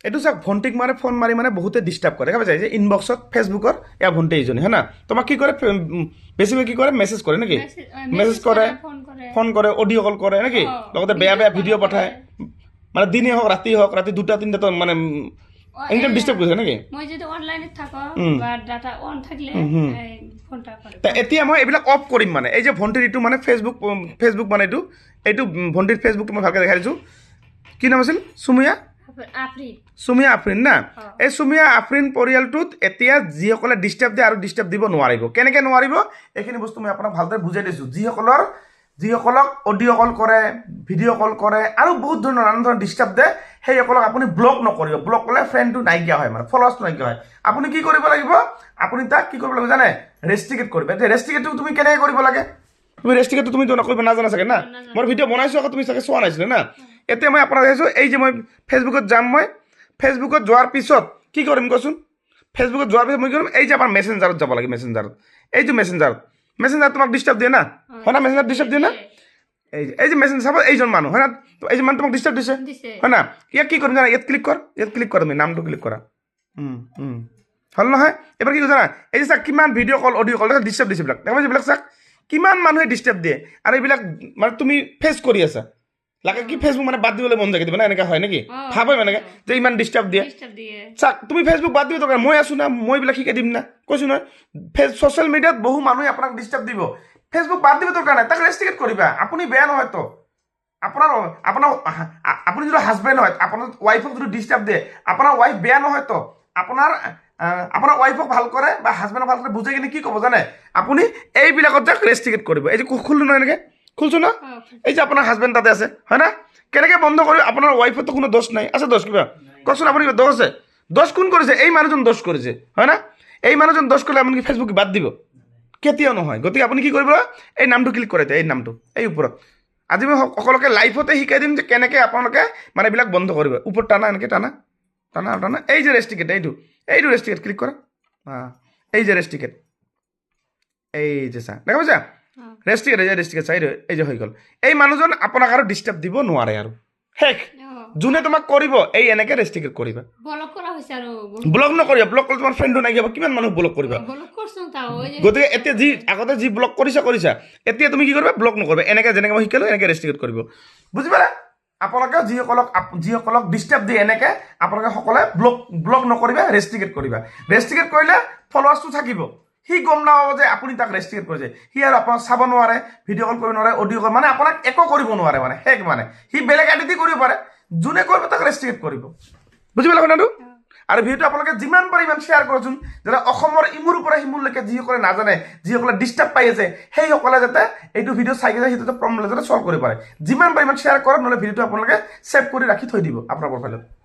এইটো চাওক ভণ্টিক মানে ফোন মাৰি মানে বহুতে ডিষ্টাৰ্ব কৰে দেখা পাইছে যে ইনবক্সত ফেচবুকৰ এয়া ভণ্টি এইজনী হয় না তোমাক কি কৰে বেছিকৈ কি কৰে মেছেজ কৰে নেকি মেছেজ কৰে ফোন কৰে অডিঅ' কল কৰে নেকি লগতে বেয়া বেয়া ভিডিঅ' পঠায় মানে দিনে হওক ৰাতি 2টা 3টা মানে এনিটাইম ডিষ্টাৰ্ব কৰিছে নেকি মই যদি অনলাইনত থাকো বা ডাটা অন থাকিলে ফোনটা কৰে এতিয়া মই এইবিলাক অফ কৰিম মানে এই যে ভণ্টিৰ এইটো মানে ফেচবুক মানে এইটো ভণ্টিৰ ফেচবুকটো মই ভালকৈ দেখাই দিছোঁ কি নাম আছিল চুমিয়া আফৰিন না এই চুমিয়া আফৰিন পৰিয়ালটোত এতিয়া যিসকলে ডিষ্টাৰ্ব দিয়ে আৰু ডিষ্টাৰ্ব দিব নোৱাৰিব কেনেকৈ নোৱাৰিব এইখিনি বস্তু মই আপোনাক ভালদৰে বুজাই দিছোঁ যিসকলক অডিঅ' কল কৰে ভিডিঅ' কল কৰে আৰু বহুত ধৰণৰ নানান ধৰণৰ ডিষ্টাৰ্ব দিয়ে সেইসকলক আপুনি ব্লক নকৰিব ব্লক কৰিলে ফ্ৰেণ্ডটো নাইকিয়া হয় মানে ফলোৱাৰ্ছটো নাইকিয়া হয় আপুনি কি কৰিব লাগিব আপুনি তাক কি কৰিব লাগিব জানে ৰেষ্ট্ৰিকেট কৰিব এতিয়া ৰেষ্ট্ৰিকেটটো তুমি কেনেকৈ কৰিব লাগে তুমি ৰেষ্ট্ৰিকেটটো তুমি নকৰিব নাজানা চাগে না মই ভিডিঅ' বনাইছোঁ আকৌ তুমি চাগে চোৱা নাছিলে না এতিয়া মই আপোনাক দেখাইছোঁ এই যে মই ফেচবুকত যাম মই ফেচবুকত যোৱাৰ পিছত কি কৰিম কচোন ফেচবুকত যোৱাৰ পিছত মই কি কৰিম এই যে আমাৰ মেছেঞ্জাৰত যাব লাগে মেছেঞ্জাৰত এইটো মেছেঞ্জাৰ তোমাক ডিষ্টাৰ্ব দিয়ে না হয় না মেছেঞ্জাৰ ডিষ্টাৰ্ব দিয়ে না এই যে মেছেঞ্জাৰ চাব এইজন মানুহ হয় না এই যে মানুহ তোমাক ডিষ্টাৰ্ব দিছে হয় না ইয়াক কি কৰিম জানা ইয়াত ক্লিক কৰা তুমি নামটো ক্লিক কৰা হ'ল নহয় এবাৰ কি কৈছা না এই যে চাওক কিমান ভিডিঅ' কল অডিঅ' কল ডিষ্টাৰ্ব দিছে এইবিলাক দেখা পাইছে এইবিলাক চাওক কিমান মানুহে ডিষ্টাৰ্ব দিয়ে আৰু এইবিলাক মানে তুমি ফেচ কৰি আছা লাগে কি ফেচবুক মানে বাদ দিবলৈ মন যায় কেতিয়াবা না এনেকুৱা হয় নেকি ভাবে মানে যে ইমান ডিষ্টাৰ্ব দিয়ে চাওক তুমি ফেচবুক বাদ দিব দৰকাৰ মই আছোঁ না মই এইবিলাক শিকাই দিম না কৈছোঁ নহয় ছ'চিয়েল মিডিয়াত বহু মানুহে আপোনাক ডিষ্টাৰ্ব দিব ফেচবুক বাদ দিব দৰকাৰ নাই তাক ৰেষ্ট্ৰিকেট কৰিবা আপুনি বেয়া নহয়তো আপুনি যদি হাজবেণ্ড হয় আপোনাৰ ৱাইফক যদি ডিষ্টাৰ্ব দিয়ে আপোনাৰ ৱাইফ বেয়া নহয়তো আপোনাৰ ৱাইফক ভাল কৰে বা হাজবেণ্ডক ভাল কৰে বুজাই কিনে কি ক'ব জানে আপুনি এইবিলাকত যাক ৰেষ্ট্ৰিকেট কৰিব এই যে খুলিলোঁ নহয় এনেকৈ খুলছোঁ ন এই যে আপোনাৰ হাজবেণ্ড তাতে আছে হয় না কেনেকৈ বন্ধ কৰিব আপোনাৰ ৱাইফতো কোনো দোষ নাই আছে দোষ কিবা কওকচোন আপুনি কিবা দোষ আছে দোষ কোন কৰিছে এই মানুহজন দোষ কৰিছে হয় না এই মানুহজন দোষ কৰিলে আপুনি কি ফেচবুক বাদ দিব কেতিয়াও নহয় গতিকে আপুনি কি কৰিব এই নামটো ক্লিক কৰে এই নামটো এই ওপৰত আজি মই সকলোকে লাইফতে শিকাই দিম যে কেনেকৈ আপোনালোকে মানে এইবিলাক বন্ধ কৰিব ওপৰত টানা এনেকৈ টানা এই যে ৰেষ্ট্ৰিকেট এইটো ৰেষ্ট্ৰিকেট ক্লিক কৰা এই যে ৰেষ্ট্ৰিকেট এই যে চা দেখা পাইছা ৰেষ্ট্ৰিকেট চাই এই যে হৈ গ'ল এই মানুহজন আপোনাক আৰু ডিষ্টাৰ্ব দিব নোৱাৰে আৰু শেষ যোনে তোমাক কৰিব এই এনেকৈ ৰেষ্ট্ৰিকেট কৰিবা ব্লক নকৰিবা ব্লক কৰিলে তোমাৰ ফ্ৰেণ্ডো নাইকিয়া কিমান মানুহ ব্লক কৰিবা গতিকে এতিয়া আগতে যি ব্লক কৰিছা এতিয়া তুমি কি কৰিবা ব্লক নকৰিবা এনেকৈ যেনেকৈ মই শিকালোঁ এনেকৈ ৰেষ্ট্ৰিকেট কৰিব বুজি পালা আপোনালোকে যিসকলক ডিষ্টাৰ্ব দিয়ে এনেকৈ আপোনালোকে সকলোৱে ব্লক নকৰিবা ৰেষ্ট্ৰিকেট কৰিলে ফলোৱাৰ্ছটো থাকিব সি গম নাপাব যে আপুনি তাক ৰেষ্ট্ৰিকেট কৰিছে সি আৰু আপোনাক চাব নোৱাৰে ভিডিঅ' কল কৰিব নোৱাৰে অডিঅ' কল মানে আপোনাক একো কৰিব নোৱাৰে মানে শেষ মানে সি বেলেগ আইডি কৰিব পাৰে যোনে কৰিব তাক ৰেষ্ট্ৰিকেট কৰিব বুজি পালে কথাটো আৰু ভিডিঅ'টো আপোনালোকে যিমান পাৰে ইমান শ্বেয়াৰ কৰকচোন যাতে অসমৰ ইমূৰৰ পৰা সিমূৰলৈকে যিসকলে নাজানে যিসকলে ডিষ্টাৰ্ব পাই আছে সেইসকলে যাতে এইটো ভিডিঅ' চাই কিনে সেইটো প্ৰব্লেম যাতে ছল্ভ কৰিব পাৰে যিমান পাৰে ইমান শ্বেয়াৰ কৰক নহ'লে ভিডিঅ'টো আপোনালোকে ছেভ কৰি ৰাখি থৈ দিব আপোনাৰ প্ৰফাইলত